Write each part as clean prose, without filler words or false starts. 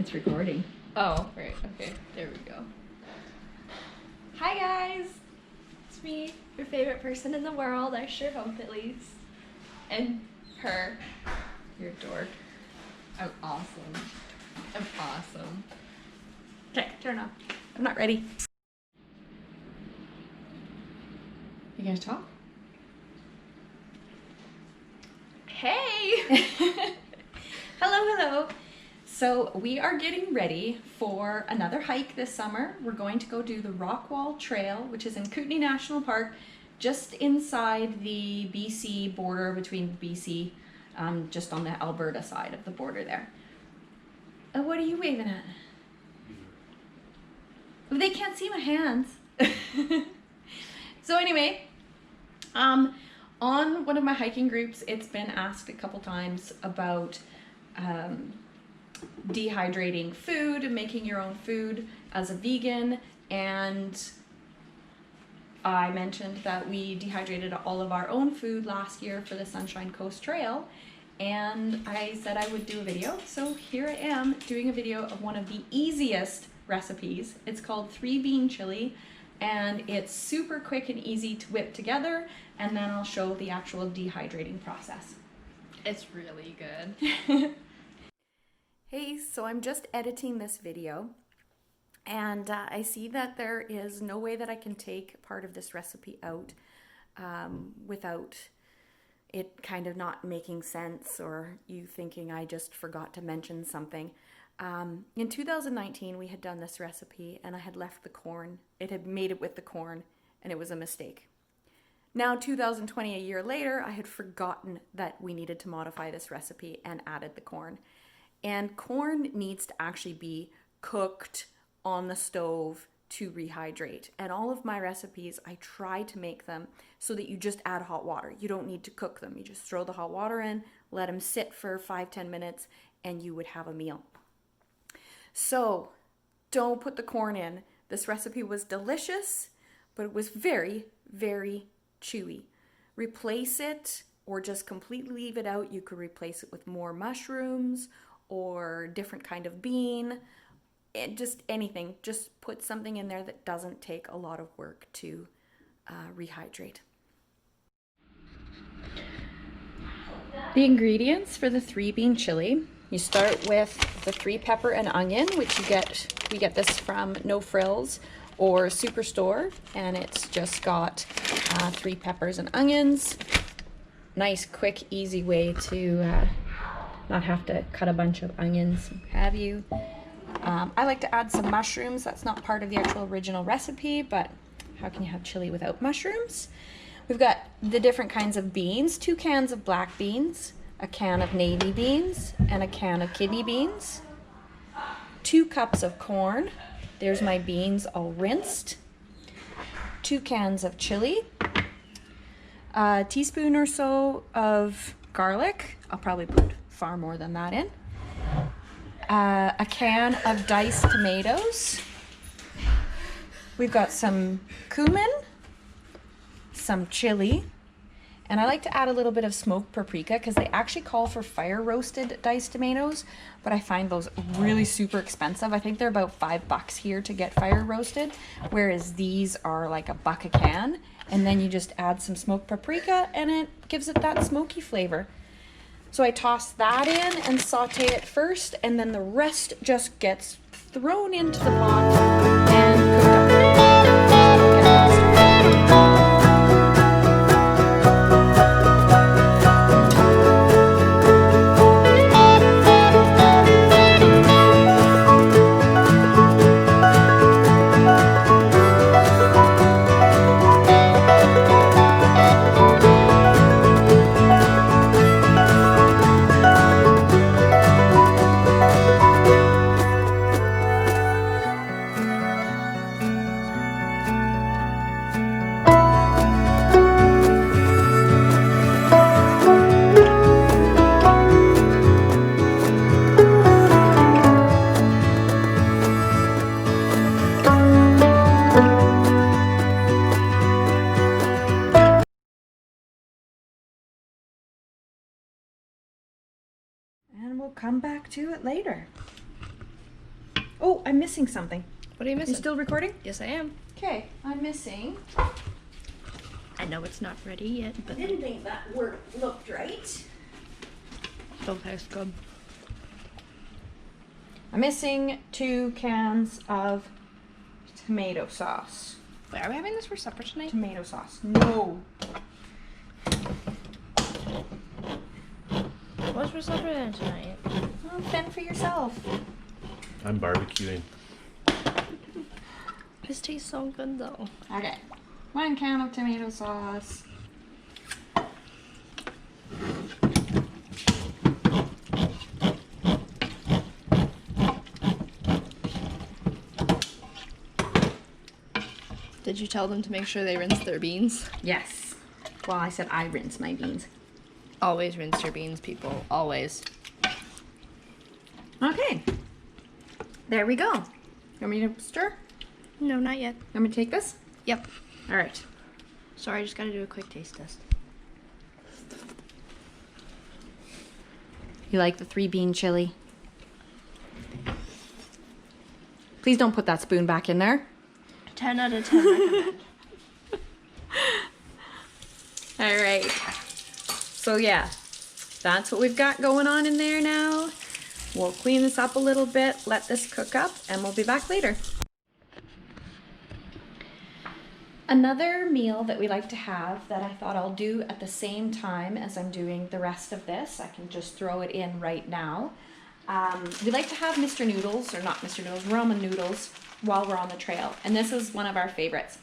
It's recording. Oh, right. Okay. There we go. Hi, guys. It's me, your favorite person in the world. I sure hope, at least. And her. You're a dork. I'm awesome. I'm awesome. Okay, turn off. I'm not ready. You gonna talk? Hey! Hello, hello. So we are getting ready for another hike this summer. We're going to go do the Rockwall Trail, which is in Kootenay National Park, just inside the BC border between BC, just on the Alberta side of the border there. What are you waving at? They can't see my hands. So anyway, on one of my hiking groups, it's been asked a couple times about dehydrating food and making your own food as a vegan, and I mentioned that we dehydrated all of our own food last year for the Sunshine Coast Trail, and I said I would do a video, so here I am doing a video of one of the easiest recipes. It's called 3-bean chili, and it's super quick and easy to whip together, and then I'll show the actual dehydrating process. It's really good. Hey, so I'm just editing this video, and I see that there is no way that I can take part of this recipe out without it kind of not making sense, or you thinking I just forgot to mention something. In 2019, we had done this recipe, and I had left the corn. It had made it with the corn, and it was a mistake. Now, 2020, a year later, I had forgotten that we needed to modify this recipe and added the corn. And corn needs to actually be cooked on the stove to rehydrate. And all of my recipes, I try to make them so that you just add hot water. You don't need to cook them. You just throw the hot water in, let them sit for 5-10 minutes, and you would have a meal. So don't put the corn in. This recipe was delicious, but it was very, very chewy. Replace it, or just completely leave it out. You could replace it with more mushrooms or different kind of bean, just anything. Just put something in there that doesn't take a lot of work to rehydrate. The ingredients for the 3-bean chili: you start with the 3 pepper and onion, which we get this from No Frills or Superstore, and it's just got 3 peppers and onions. Nice, quick, easy way to not have to cut a bunch of onions, have you. I like to add some mushrooms. That's not part of the actual original recipe, but how can you have chili without mushrooms? We've got the different kinds of beans: 2 cans of black beans, a can of navy beans, and a can of kidney beans. 2 cups of corn. There's my beans all rinsed. 2 cans of chili. A teaspoon or so of garlic. I'll probably put far more than that in. A can of diced tomatoes. We've got some cumin, some chili, and I like to add a little bit of smoked paprika because they actually call for fire roasted diced tomatoes, but I find those really super expensive. I think they're about $5 here to get fire roasted, whereas these are like $1 a can. And then you just add some smoked paprika and it gives it that smoky flavor. So I toss that in and saute it first, and then the rest just gets thrown into the pot and cooked up. And we'll come back to it later. Oh, I'm missing something. What are you You missing? still recording? Yes, I am. Okay, I'm missing. I know it's not ready yet, but Didn't think that looked right. still tastes good. I'm missing 2 cans of tomato sauce. Wait, are we having this for supper tonight? Tomato sauce. No. What's for supper then tonight? Well, fend for yourself. I'm barbecuing. This tastes so good though. Okay. 1 can of tomato sauce. Did you tell them to make sure they rinse their beans? Yes. Well, I said I rinse my beans. Always rinse your beans, people. Always. Okay. There we go. You want me to stir? No, not yet. You want me to take this? Yep. All right. Sorry, I just gotta do a quick taste test. You like the 3-bean chili? Please don't put that spoon back in there. 10 out of 10 recommend. All right. So yeah, that's what we've got going on in there now. We'll clean this up a little bit, let this cook up, and we'll be back later. Another meal that we like to have that I thought I'll do at the same time as I'm doing the rest of this, I can just throw it in right now. We like to have Mr. Noodles, or not Mr. Noodles, ramen noodles while we're on the trail. And this is one of our favorites.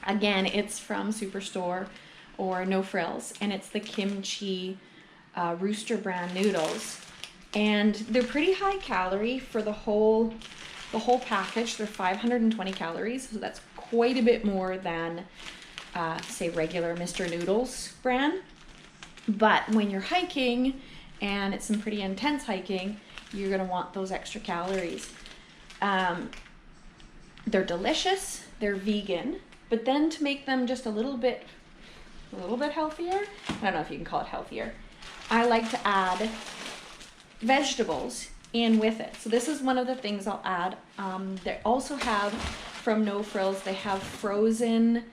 Again, it's from Superstore or No Frills, and it's the kimchi Rooster brand noodles. And they're pretty high calorie for the whole package. They're 520 calories, so that's quite a bit more than say regular Mr. Noodles brand. But when you're hiking, and it's some pretty intense hiking, you're gonna want those extra calories. They're delicious, they're vegan, but then to make them just a little bit healthier, I don't know if you can call it healthier, I like to add vegetables in with it. So this is one of the things I'll add. They also have, from No Frills, they have frozen,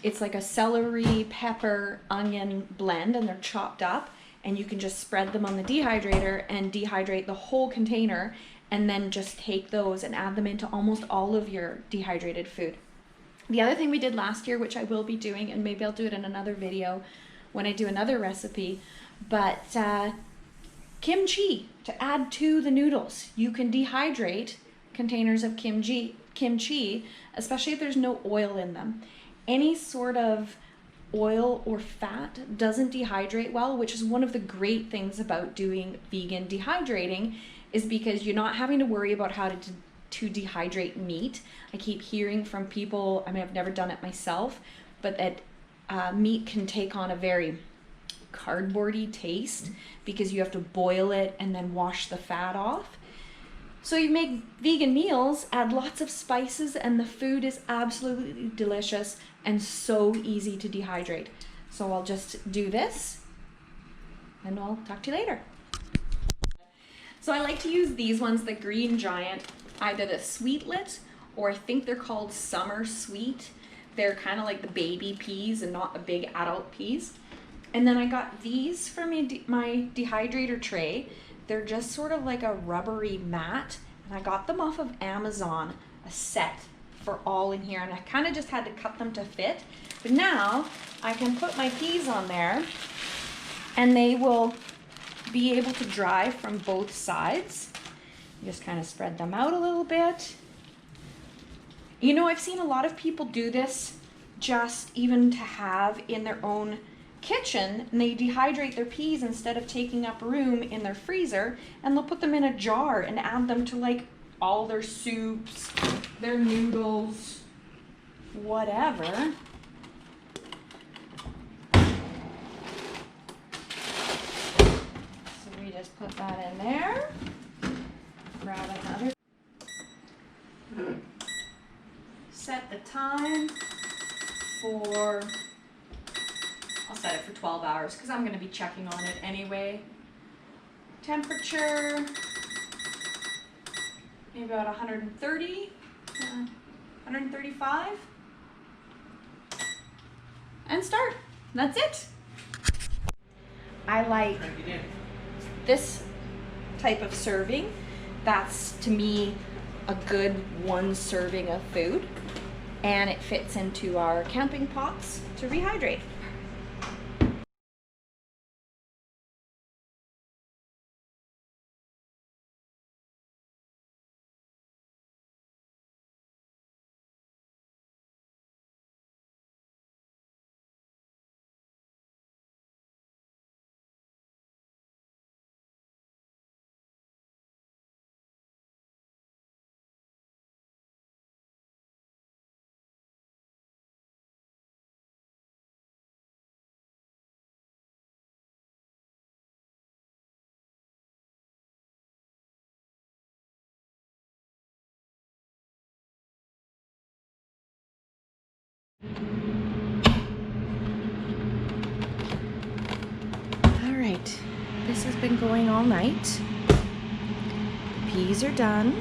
it's like a celery, pepper, onion blend, and they're chopped up, and you can just spread them on the dehydrator and dehydrate the whole container, and then just take those and add them into almost all of your dehydrated food. The other thing we did last year, which I will be doing, and maybe I'll do it in another video when I do another recipe, but kimchi to add to the noodles. You can dehydrate containers of kimchi, especially if there's no oil in them. Any sort of oil or fat doesn't dehydrate well, which is one of the great things about doing vegan dehydrating, is because you're not having to worry about how to dehydrate meat. I keep hearing from people, I mean, I've never done it myself, but that meat can take on a very cardboardy taste because you have to boil it and then wash the fat off. So you make vegan meals, add lots of spices, and the food is absolutely delicious and so easy to dehydrate. So I'll just do this and I'll talk to you later. So I like to use these ones, the Green Giant, either the Sweetlet, or I think they're called Summer Sweet. They're kind of like the baby peas and not the big adult peas. And then I got these for my dehydrator tray. They're just sort of like a rubbery mat, and I got them off of Amazon, a set for all in here, and I kind of just had to cut them to fit. But now I can put my peas on there, and they will be able to dry from both sides. You just kind of spread them out a little bit. You know, I've seen a lot of people do this just even to have in their own kitchen, and they dehydrate their peas instead of taking up room in their freezer, and they'll put them in a jar and add them to like all their soups, their noodles, whatever. So we just put that in there, grab another, set the time for, I'll set it for 12 hours because I'm going to be checking on it anyway. Temperature, maybe about 130, 135. And start. That's it. I like this type of serving. That's, to me, a good one serving of food. And it fits into our camping pots to rehydrate. Alright, this has been going all night. The peas are done.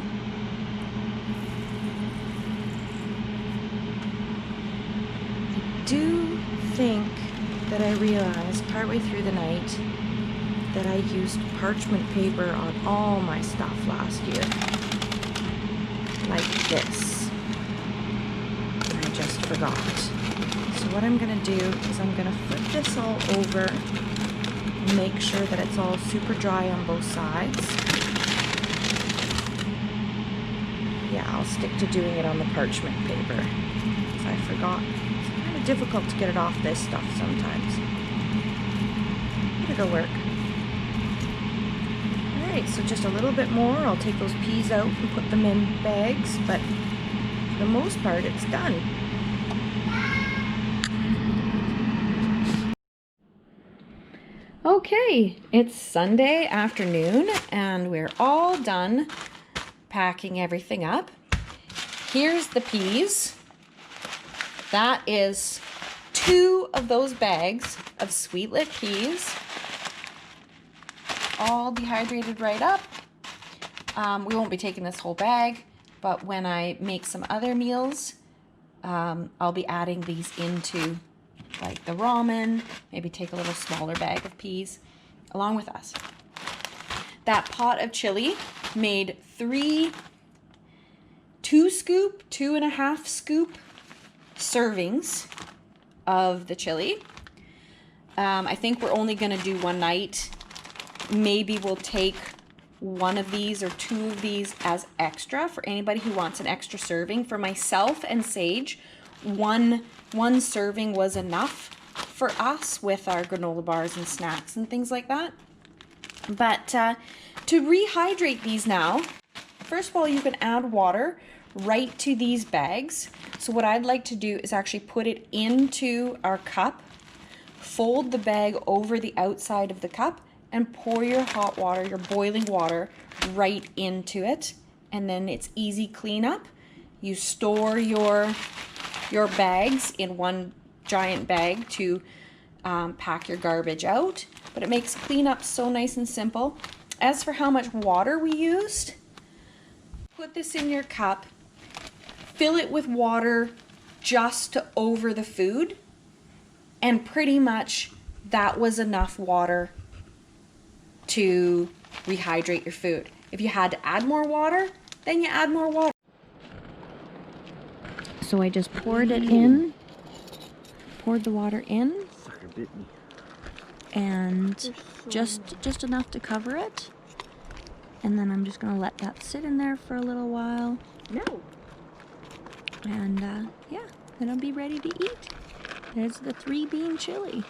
I do think that I realized partway through the night that I used parchment paper on all my stuff last year. Like this. And I just forgot. So what I'm gonna do is I'm gonna flip this all over, make sure that it's all super dry on both sides. Yeah, I'll stick to doing it on the parchment paper, because I forgot. It's kind of difficult to get it off this stuff sometimes. But it'll work. Alright, so just a little bit more. I'll take those peas out and put them in bags, but for the most part, it's done. Okay, it's Sunday afternoon and we're all done packing everything up. Here's the peas. That is 2 of those bags of sweetlet peas, all dehydrated right up. We won't be taking this whole bag, but when I make some other meals, I'll be adding these into like the ramen, maybe take a little smaller bag of peas along with us. That pot of chili made 2 scoop, 2.5 scoop servings of the chili. I think we're only gonna do one night. Maybe we'll take 1 of these or 2 of these as extra for anybody who wants an extra serving. For myself and Sage, one serving was enough for us with our granola bars and snacks and things like that. But to rehydrate these now, first of all, you can add water right to these bags. So what I'd like to do is actually put it into our cup, fold the bag over the outside of the cup, and pour your hot water, your boiling water, right into it. And then it's easy cleanup. You store your bags in one giant bag to pack your garbage out, but it makes cleanup so nice and simple. As for how much water we used, put this in your cup, fill it with water just to over the food, and pretty much that was enough water to rehydrate your food. If you had to add more water, then you add more water. So I just poured it in, poured the water in, Sucker bit me. and just enough to cover it. And then I'm just gonna let that sit in there for a little while. No. And yeah, then I'll be ready to eat. There's the 3-bean chili.